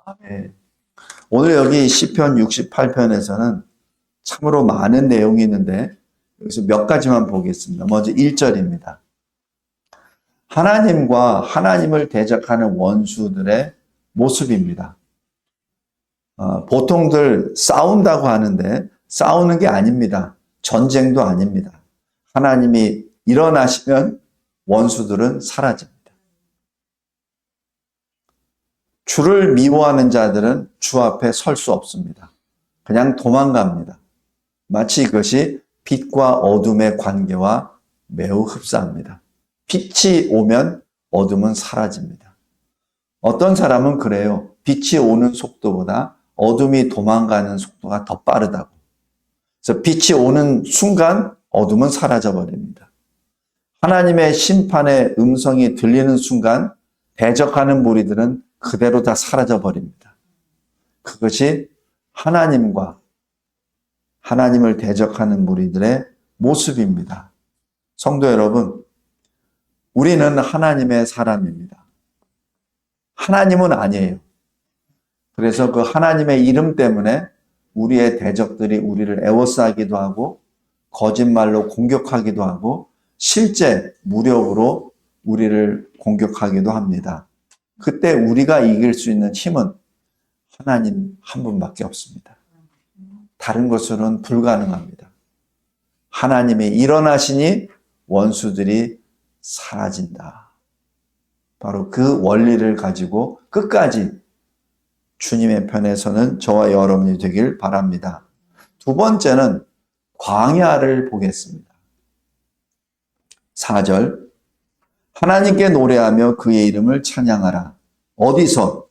아멘. 오늘 여기 시편 68편에서는 참으로 많은 내용이 있는데 여기서 몇 가지만 보겠습니다. 먼저 1절입니다. 하나님과 하나님을 대적하는 원수들의 모습입니다. 보통들 싸운다고 하는데 싸우는 게 아닙니다. 전쟁도 아닙니다. 하나님이 일어나시면 원수들은 사라집니다. 주를 미워하는 자들은 주 앞에 설 수 없습니다. 그냥 도망갑니다. 마치 이것이 빛과 어둠의 관계와 매우 흡사합니다. 빛이 오면 어둠은 사라집니다. 어떤 사람은 그래요. 빛이 오는 속도보다 어둠이 도망가는 속도가 더 빠르다고. 그래서 빛이 오는 순간 어둠은 사라져버립니다. 하나님의 심판의 음성이 들리는 순간 대적하는 무리들은 그대로 다 사라져버립니다. 그것이 하나님과 하나님을 대적하는 무리들의 모습입니다. 성도 여러분, 우리는 하나님의 사람입니다. 하나님은 아니에요. 그래서 그 하나님의 이름 때문에 우리의 대적들이 우리를 애워싸기도 하고 거짓말로 공격하기도 하고 실제 무력으로 우리를 공격하기도 합니다. 그때 우리가 이길 수 있는 힘은 하나님 한 분밖에 없습니다. 다른 것으로는 불가능합니다. 하나님이 일어나시니 원수들이 사라진다. 바로 그 원리를 가지고 끝까지 주님의 편에 서는 저와 여러분이 되길 바랍니다. 두 번째는 광야를 보겠습니다. 4절 하나님께 노래하며 그의 이름을 찬양하라. 어디서?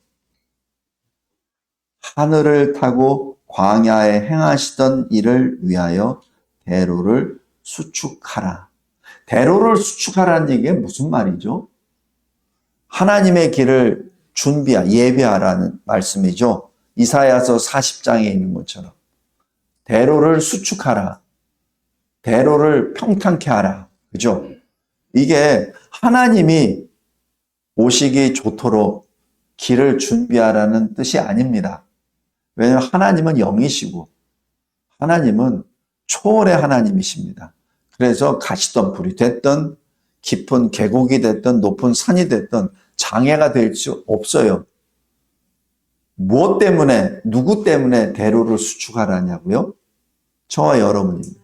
하늘을 타고 광야에 행하시던 일을 위하여 대로를 수축하라. 대로를 수축하라는 얘기가 무슨 말이죠? 하나님의 길을 예비하라는 말씀이죠. 이사야서 40장에 있는 것처럼. 대로를 수축하라. 대로를 평탄케 하라. 그죠? 이게 하나님이 오시기 좋도록 길을 준비하라는 뜻이 아닙니다. 왜냐하면 하나님은 영이시고 하나님은 초월의 하나님이십니다. 그래서 가시덤불이 됐든 깊은 계곡이 됐든 높은 산이 됐든 장애가 될 수 없어요. 무엇 때문에, 누구 때문에 대로를 수축하라냐고요? 저와 여러분입니다.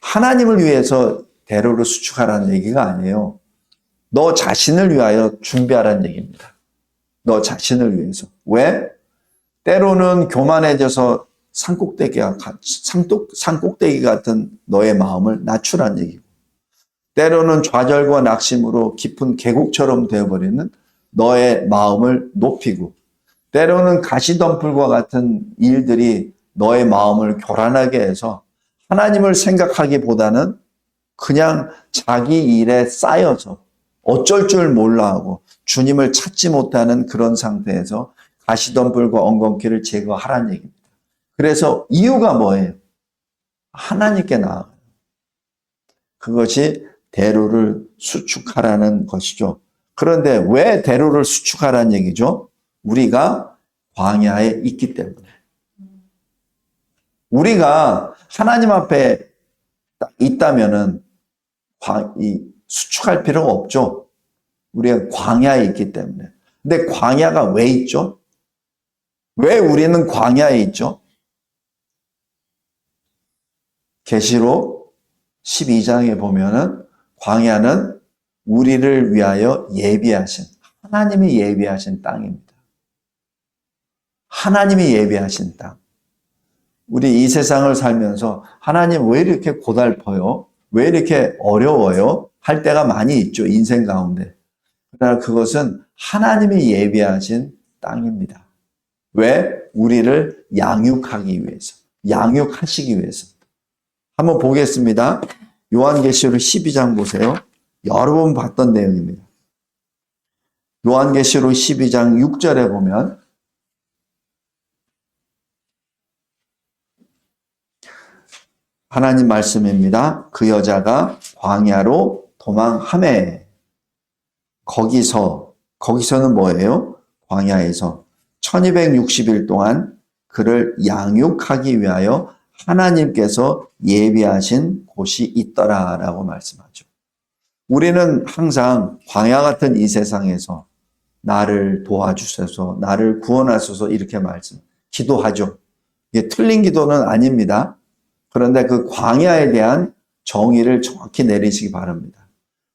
하나님을 위해서 대로를 수축하라는 얘기가 아니에요. 너 자신을 위하여 준비하라는 얘기입니다. 너 자신을 위해서. 왜? 때로는 교만해져서 산꼭대기 같은 너의 마음을 낮추라는 얘기고, 때로는 좌절과 낙심으로 깊은 계곡처럼 되어버리는 너의 마음을 높이고, 때로는 가시덤불과 같은 일들이 너의 마음을 교란하게 해서 하나님을 생각하기보다는 그냥 자기 일에 쌓여서 어쩔 줄 몰라 하고 주님을 찾지 못하는 그런 상태에서 가시덤불과 엉겅퀴를 제거하라는 얘기입니다. 그래서 이유가 뭐예요? 하나님께 나아가요. 그것이 대로를 수축하라는 것이죠. 그런데 왜 대로를 수축하라는 얘기죠? 우리가 광야에 있기 때문에. 우리가 하나님 앞에 있다면은 수축할 필요가 없죠. 우리가 광야에 있기 때문에. 근데 광야가 왜 있죠? 왜 우리는 광야에 있죠? 계시록 12장에 보면은 광야는 우리를 위하여 예비하신, 하나님이 예비하신 땅입니다. 하나님이 예비하신 땅. 우리 이 세상을 살면서 하나님 왜 이렇게 고달퍼요? 왜 이렇게 어려워요? 할 때가 많이 있죠. 인생 가운데. 그러나 그것은 하나님이 예비하신 땅입니다. 왜? 우리를 양육하기 위해서. 양육하시기 위해서. 한번 보겠습니다. 요한계시록 12장 보세요. 여러 번 봤던 내용입니다. 요한계시록 12장 6절에 보면 하나님 말씀입니다. 그 여자가 광야로 도망하매 거기서는 뭐예요? 광야에서 1260일 동안 그를 양육하기 위하여 하나님께서 예비하신 곳이 있더라라고 말씀하죠. 우리는 항상 광야 같은 이 세상에서 나를 도와주셔서 나를 구원하소서 이렇게 기도하죠. 이게 틀린 기도는 아닙니다. 그런데 그 광야에 대한 정의를 정확히 내리시기 바랍니다.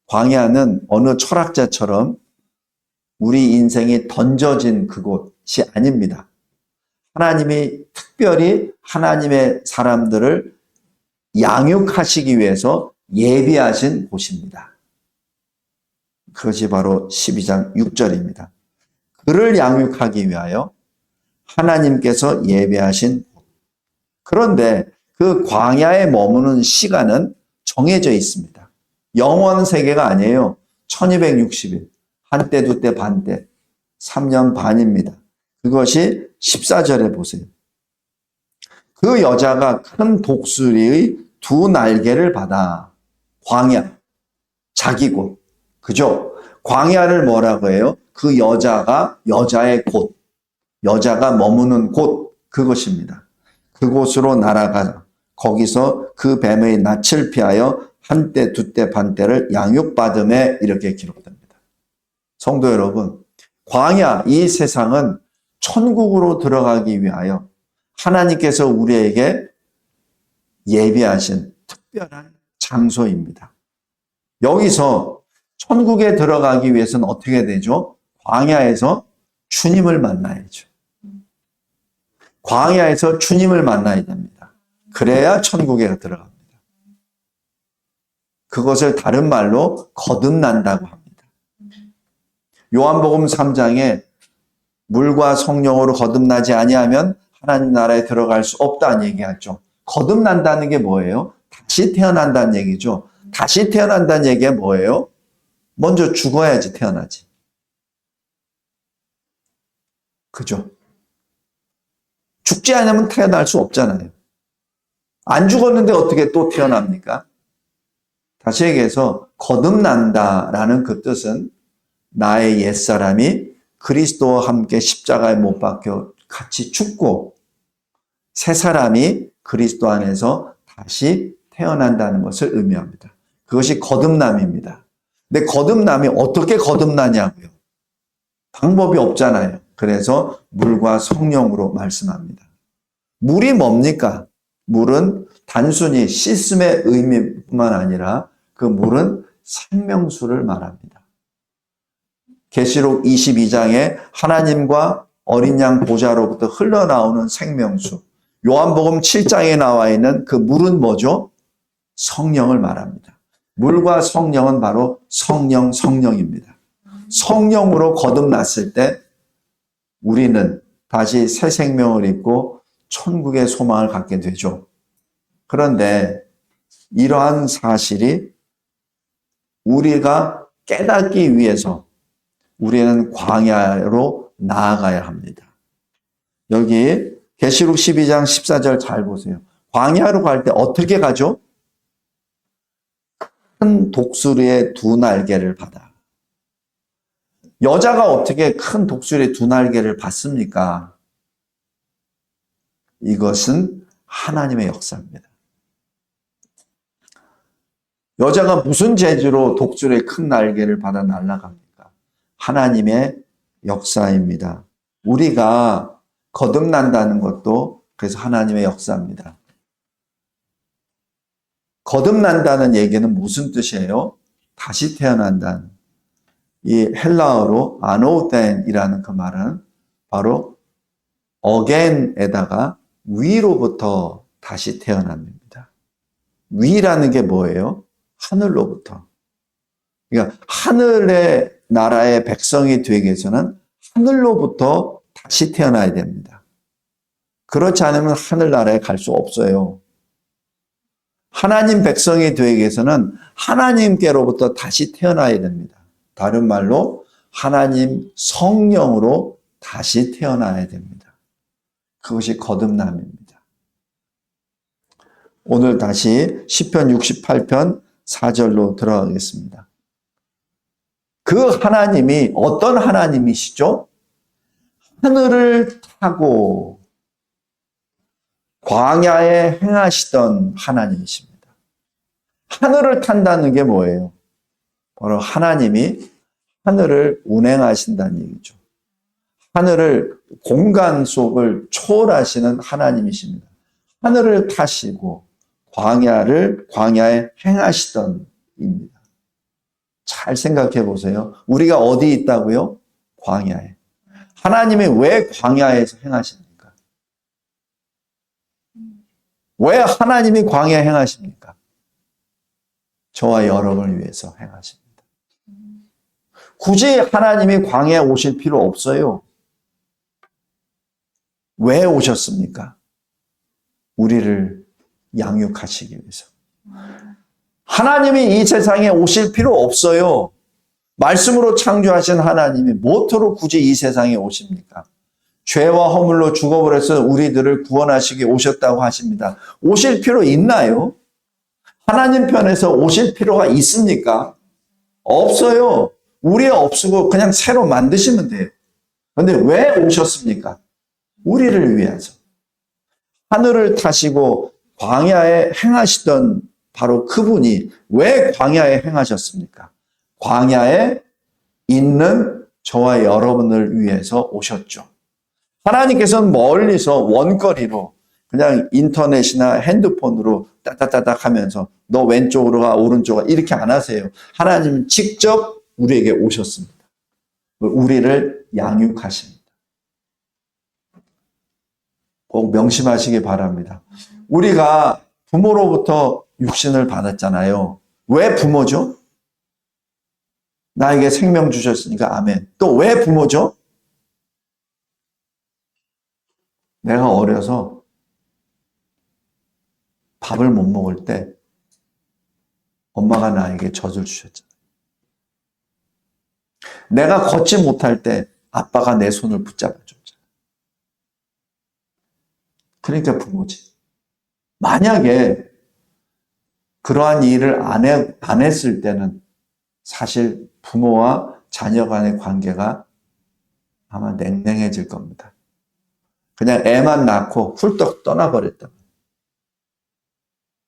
광야는 어느 철학자처럼 우리 인생이 던져진 그곳이 아닙니다. 하나님이 특별히 하나님의 사람들을 양육하시기 위해서 예비하신 곳입니다. 그것이 바로 12장 6절입니다. 그를 양육하기 위하여 하나님께서 예비하신 곳. 그런데 그 광야에 머무는 시간은 정해져 있습니다. 영원 세계가 아니에요. 1260일. 한때, 두때, 반때. 3년 반입니다. 그것이 14절에 보세요. 그 여자가 큰 독수리의 두 날개를 받아 광야, 자기 곳. 그죠? 광야를 뭐라고 해요? 그 여자가 여자의 곳, 여자가 머무는 곳, 그것입니다. 그곳으로 날아가 거기서 그 뱀의 낯을 피하여 한때, 두때, 반때를 양육받음에 이렇게 기록됩니다. 성도 여러분, 광야, 이 세상은 천국으로 들어가기 위하여 하나님께서 우리에게 예비하신 특별한 장소입니다. 여기서 천국에 들어가기 위해서는 어떻게 되죠? 광야에서 주님을 만나야죠. 광야에서 주님을 만나야 됩니다. 그래야 천국에 들어갑니다. 그것을 다른 말로 거듭난다고 합니다. 요한복음 3장에 물과 성령으로 거듭나지 아니하면 하나님 나라에 들어갈 수 없다는 얘기하죠. 거듭난다는 게 뭐예요? 다시 태어난다는 얘기죠. 다시 태어난다는 얘기가 뭐예요? 먼저 죽어야지 태어나지. 그죠? 죽지 않으면 태어날 수 없잖아요. 안 죽었는데 어떻게 또 태어납니까? 다시 얘기해서 거듭난다라는 그 뜻은 나의 옛사람이 그리스도와 함께 십자가에 못 박혀 같이 죽고 새 사람이 그리스도 안에서 다시 태어난다는 것을 의미합니다. 그것이 거듭남입니다. 근데 거듭남이 어떻게 거듭나냐고요? 방법이 없잖아요. 그래서 물과 성령으로 말씀합니다. 물이 뭡니까? 물은 단순히 씻음의 의미뿐만 아니라 그 물은 생명수를 말합니다. 계시록 22장에 하나님과 어린 양 보좌로부터 흘러나오는 생명수. 요한복음 7장에 나와 있는 그 물은 뭐죠? 성령을 말합니다. 물과 성령은 바로 성령입니다. 성령으로 거듭났을 때 우리는 다시 새 생명을 입고 천국의 소망을 갖게 되죠. 그런데 이러한 사실이 우리가 깨닫기 위해서 우리는 광야로 나아가야 합니다. 여기 계시록 12장 14절 잘 보세요. 광야로 갈 때 어떻게 가죠? 큰 독수리의 두 날개를 받아. 여자가 어떻게 큰 독수리의 두 날개를 받습니까? 이것은 하나님의 역사입니다. 여자가 무슨 재주로 독수리의 큰 날개를 받아 날아갑니까? 하나님의 역사입니다. 우리가 거듭난다는 것도 그래서 하나님의 역사입니다. 거듭난다는 얘기는 무슨 뜻이에요? 다시 태어난다는. 이 헬라어로 아노우텐이라는 그 말은 바로 again에다가 위로부터 다시 태어납니다. 위라는 게 뭐예요? 하늘로부터. 그러니까 하늘의 나라의 백성이 되기 위해서는 하늘로부터 다시 태어나야 됩니다. 그렇지 않으면 하늘나라에 갈 수 없어요. 하나님 백성이 되기 위해서는 하나님께로부터 다시 태어나야 됩니다. 다른 말로 하나님 성령으로 다시 태어나야 됩니다. 그것이 거듭남입니다. 오늘 다시 시편 68편 4절로 들어가겠습니다. 그 하나님이 어떤 하나님이시죠? 하늘을 타고 광야에 행하시던 하나님이십니다. 하늘을 탄다는 게 뭐예요? 바로 하나님이 하늘을 운행하신다는 얘기죠. 하늘을, 공간 속을 초월하시는 하나님이십니다. 하늘을 타시고 광야에 행하시던 입니다. 잘 생각해 보세요. 우리가 어디 있다고요? 광야에. 하나님이 왜 광야에서 행하십니까? 왜 하나님이 광야에 행하십니까? 저와 여러분을 위해서 행하십니다. 굳이 하나님이 광야에 오실 필요 없어요. 왜 오셨습니까? 우리를 양육하시기 위해서. 하나님이 이 세상에 오실 필요 없어요. 말씀으로 창조하신 하나님이 무엇으로 굳이 이 세상에 오십니까? 죄와 허물로 죽어버려서 우리들을 구원하시기 오셨다고 하십니다. 오실 필요 있나요? 하나님 편에서 오실 필요가 있습니까? 없어요. 우리 없고 그냥 새로 만드시면 돼요. 그런데 왜 오셨습니까? 우리를 위해서. 하늘을 타시고 광야에 행하시던 바로 그분이 왜 광야에 행하셨습니까? 광야에 있는 저와 여러분을 위해서 오셨죠. 하나님께서는 멀리서 원거리로 그냥 인터넷이나 핸드폰으로 따닥따닥 하면서 너 왼쪽으로 가 오른쪽으로 가 이렇게 안 하세요. 하나님은 직접 우리에게 오셨습니다. 우리를 양육하십니다. 꼭 명심하시기 바랍니다. 우리가 부모로부터 육신을 받았잖아요. 왜 부모죠? 나에게 생명 주셨으니까 아멘. 또 왜 부모죠? 내가 어려서 밥을 못 먹을 때 엄마가 나에게 젖을 주셨잖아요. 내가 걷지 못할 때 아빠가 내 손을 붙잡아 줬잖아요. 그러니까 부모지. 만약에 그러한 일을 안 했을 때는 사실 부모와 자녀 간의 관계가 아마 냉랭해질 겁니다. 그냥 애만 낳고 훌떡 떠나버렸다.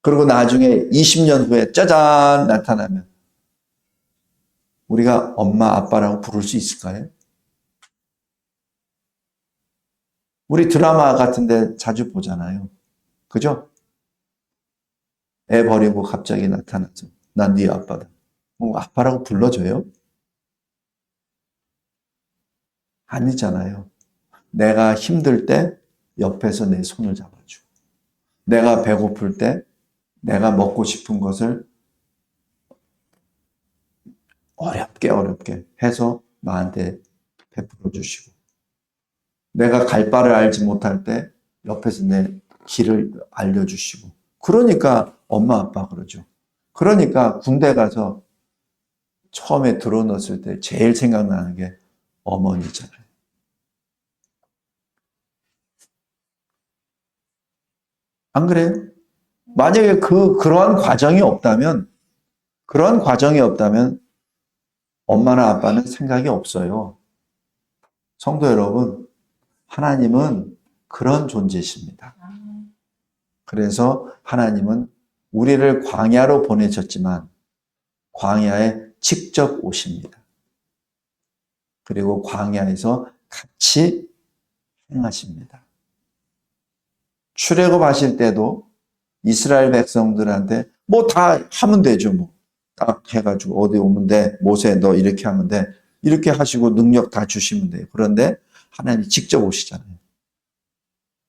그리고 나중에 20년 후에 짜잔 나타나면 우리가 엄마 아빠라고 부를 수 있을까요? 우리 드라마 같은데 자주 보잖아요. 그죠? 애 버리고 갑자기 나타나서 난 네 아빠다. 아빠라고 불러줘요? 아니잖아요. 내가 힘들 때 옆에서 내 손을 잡아주고 내가 배고플 때 내가 먹고 싶은 것을 어렵게 해서 나한테 베풀어 주시고 내가 갈 바를 알지 못할 때 옆에서 내 길을 알려주시고 그러니까 엄마 아빠 그러죠. 그러니까 군대 가서 처음에 들어넣었을 때 제일 생각나는 게 어머니잖아요. 안 그래요? 만약에 그러한 과정이 없다면 엄마나 아빠는 생각이 없어요. 성도 여러분, 하나님은 그런 존재이십니다. 그래서 하나님은 우리를 광야로 보내셨지만 광야에 직접 오십니다. 그리고 광야에서 같이 행하십니다. 출애굽하실 때도 이스라엘 백성들한테 뭐 다 하면 되죠. 뭐 딱 해가지고 어디 오면 돼. 모세 너 이렇게 하면 돼. 이렇게 하시고 능력 다 주시면 돼요. 그런데 하나님이 직접 오시잖아요.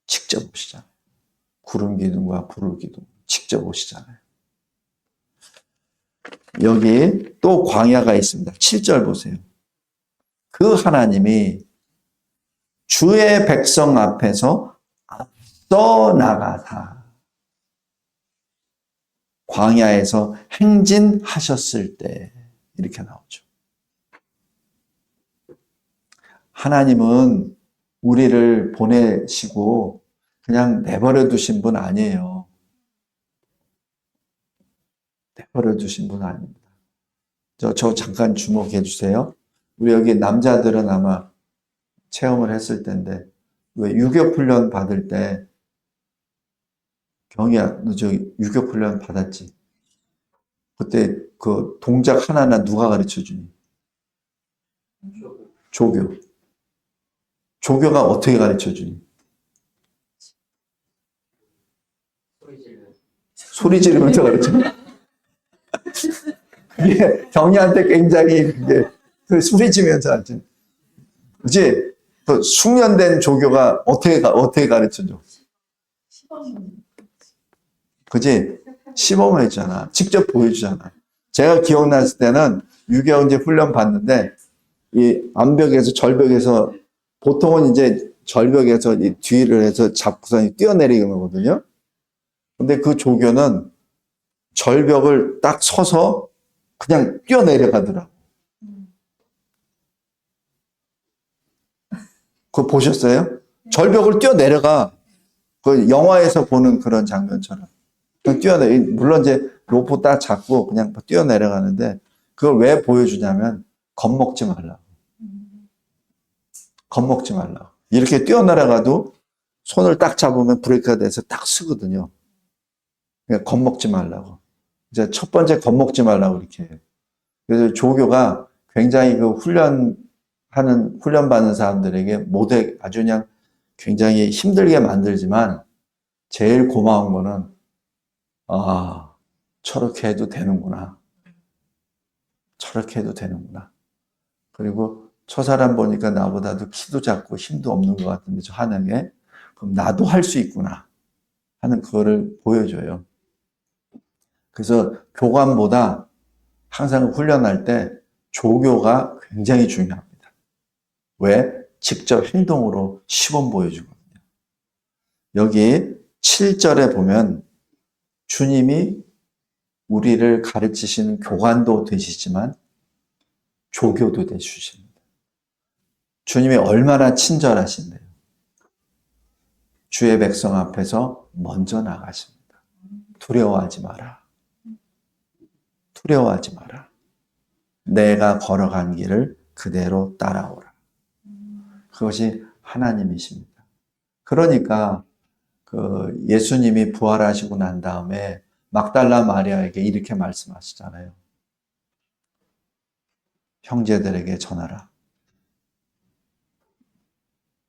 직접 오시잖아요. 구름 기둥과 불을 기둥 직접 오시잖아요. 여기 또 광야가 있습니다. 7절 보세요. 그 하나님이 주의 백성 앞에서 앞서 나가사 광야에서 행진하셨을 때 이렇게 나오죠. 하나님은 우리를 보내시고 그냥 내버려 두신 분 아니에요. 내버려 두신 분 아닙니다. 저 잠깐 주목해 주세요. 우리 여기 남자들은 아마 체험을 했을 텐데, 왜 유격훈련 받을 때, 경희야, 너 저 유격훈련 받았지? 그때 그 동작 하나하나 누가 가르쳐 주니? 조교. 조교가 어떻게 가르쳐 주니? 소리 지르면서 가르쳐. 그게 경희한테 굉장히 그게 그 소리 지르면서 가르쳐. 그지? 그 숙련된 조교가 어떻게 가르쳐 줘? 그지? 시범을 했잖아. 직접 보여주잖아. 제가 기억났을 때는 유교 이제 훈련 받는데, 이 암벽에서, 절벽에서, 보통은 이제 절벽에서 이 뒤를 해서 잡고서 뛰어내리는 거거든요. 근데 그 조교는 절벽을 딱 서서 그냥 뛰어내려가더라고. 그거 보셨어요? 절벽을 뛰어내려가. 그 영화에서 보는 그런 장면처럼. 물론 이제 로프 딱 잡고 그냥 뛰어내려가는데, 그걸 왜 보여주냐면, 겁먹지 말라고. 겁먹지 말라고. 이렇게 뛰어내려가도 손을 딱 잡으면 브레이크가 돼서 딱 쓰거든요. 그러니까 겁먹지 말라고. 이제 첫 번째 겁먹지 말라고 이렇게 해요. 그래서 조교가 굉장히 그 훈련받는 사람들에게 아주 그냥 굉장히 힘들게 만들지만, 제일 고마운 거는, 아, 저렇게 해도 되는구나. 저렇게 해도 되는구나. 그리고 저 사람 보니까 나보다도 키도 작고 힘도 없는 것 같은데 저 한양에, 그럼 나도 할 수 있구나 하는 그거를 보여줘요. 그래서 교관보다 항상 훈련할 때 조교가 굉장히 중요합니다. 왜? 직접 행동으로 시범 보여주거든요. 여기 7절에 보면 주님이 우리를 가르치시는 교관도 되시지만 조교도 되주십니다. 주님이 얼마나 친절하신데요. 주의 백성 앞에서 먼저 나가십니다. 두려워하지 마라. 두려워하지 마라. 내가 걸어간 길을 그대로 따라오라. 그것이 하나님이십니다. 그러니까 그 예수님이 부활하시고 난 다음에 막달라 마리아에게 이렇게 말씀하시잖아요. 형제들에게 전하라.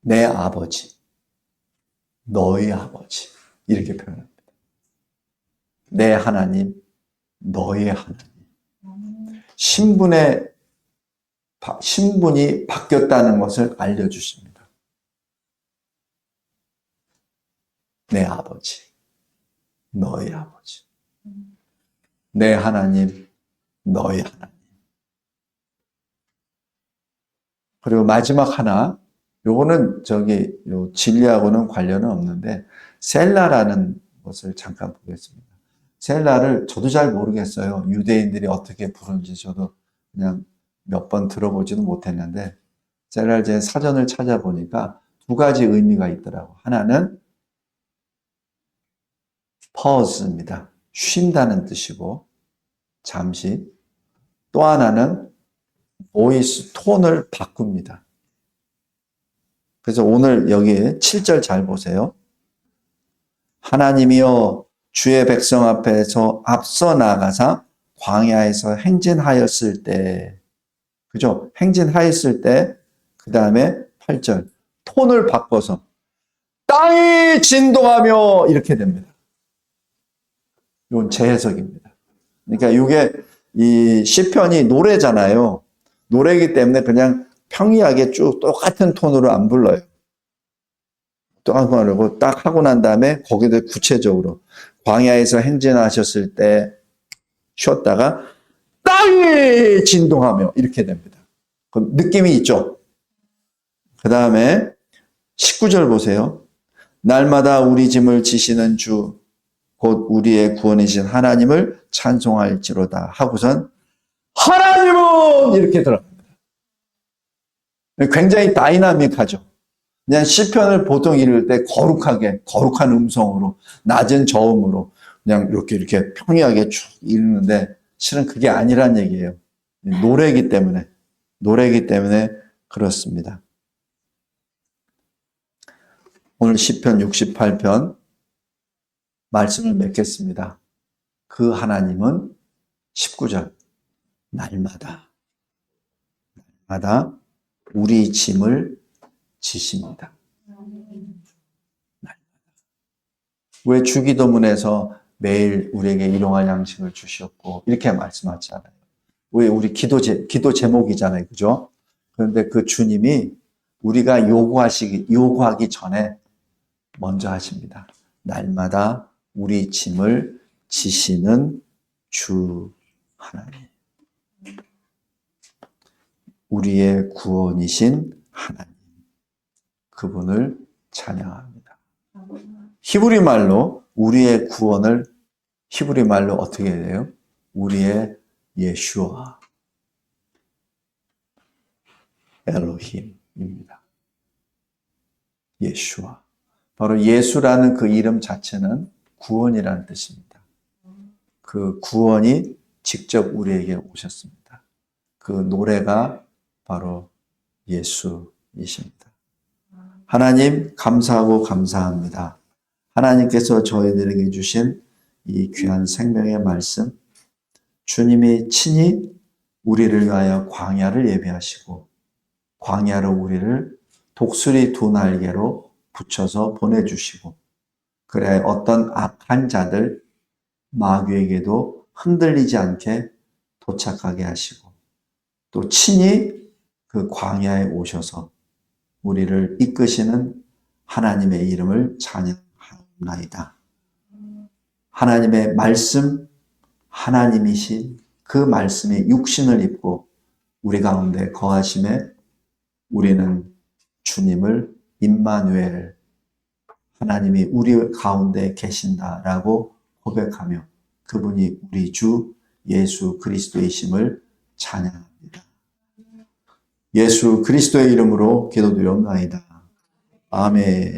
내 아버지, 너희 아버지. 이렇게 표현합니다. 내 하나님, 너의 하나님. 신분이 바뀌었다는 것을 알려주십니다. 내 아버지, 너의 아버지. 내 하나님, 너의 하나님. 그리고 마지막 하나, 요거는 요 진리하고는 관련은 없는데, 셀라라는 것을 잠깐 보겠습니다. 셀라를 저도 잘 모르겠어요. 유대인들이 어떻게 부르는지 저도 그냥 몇 번 들어보지도 못했는데, 셀라를 제 사전을 찾아보니까 두 가지 의미가 있더라고. 하나는 pause입니다. 쉰다는 뜻이고, 잠시. 또 하나는 보이스 톤을 바꿉니다. 그래서 오늘 여기 7절 잘 보세요. 하나님이여 주의 백성 앞에서 앞서 나가사 광야에서 행진하였을 때, 그죠? 행진하였을 때, 그 다음에 8절 톤을 바꿔서 땅이 진동하며 이렇게 됩니다. 이건 제 해석입니다. 그러니까 이게 이 시편이 노래잖아요. 노래이기 때문에 그냥 평이하게 쭉 똑같은 톤으로 안 불러요. 딱 하고 난 다음에 거기도 구체적으로 광야에서 행진하셨을 때 쉬었다가 땅이 진동하며 이렇게 됩니다. 그 느낌이 있죠. 그 다음에 19절 보세요. 날마다 우리 짐을 지시는 주 곧 우리의 구원이신 하나님을 찬송할지로다 하고선 하나님은 이렇게 들어갑니다. 굉장히 다이나믹하죠. 그냥 시편을 보통 읽을 때 거룩한 음성으로 낮은 저음으로 그냥 이렇게 평이하게 쭉 읽는데 실은 그게 아니란 얘기예요. 노래이기 때문에 그렇습니다. 오늘 시편 68편 말씀을 맺겠습니다. 그 하나님은 19절 날마다 우리 짐을 지십니다. 왜 주기도문에서 매일 우리에게 일용할 양식을 주셨고 이렇게 말씀하잖아요. 왜 우리 기도 제목이잖아요. 그죠? 그런데 그 주님이 우리가 요구하기 전에 먼저 하십니다. 날마다 우리 짐을 지시는 주 하나님. 우리의 구원이신 하나님. 그분을 찬양합니다. 히브리 말로 우리의 구원을 히브리 말로 어떻게 해야 돼요? 우리의 예슈아 엘로힘입니다. 예슈아. 바로 예수라는 그 이름 자체는 구원이라는 뜻입니다. 그 구원이 직접 우리에게 오셨습니다. 그 노래가 바로 예수이십니다. 하나님 감사하고 감사합니다. 하나님께서 저희들에게 주신 이 귀한 생명의 말씀, 주님이 친히 우리를 위하여 광야를 예비하시고 광야로 우리를 독수리 두 날개로 붙여서 보내주시고 그래 어떤 악한 자들 마귀에게도 흔들리지 않게 도착하게 하시고 또 친히 그 광야에 오셔서 우리를 이끄시는 하나님의 이름을 찬양하옵나이다. 하나님의 말씀, 하나님이신 그 말씀이 육신을 입고 우리 가운데 거하심에 우리는 주님을 임마누엘, 하나님이 우리 가운데 계신다라고 고백하며 그분이 우리 주 예수 그리스도이심을 찬양합니다. 예수 그리스도의 이름으로 기도드리옵나이다. 아멘.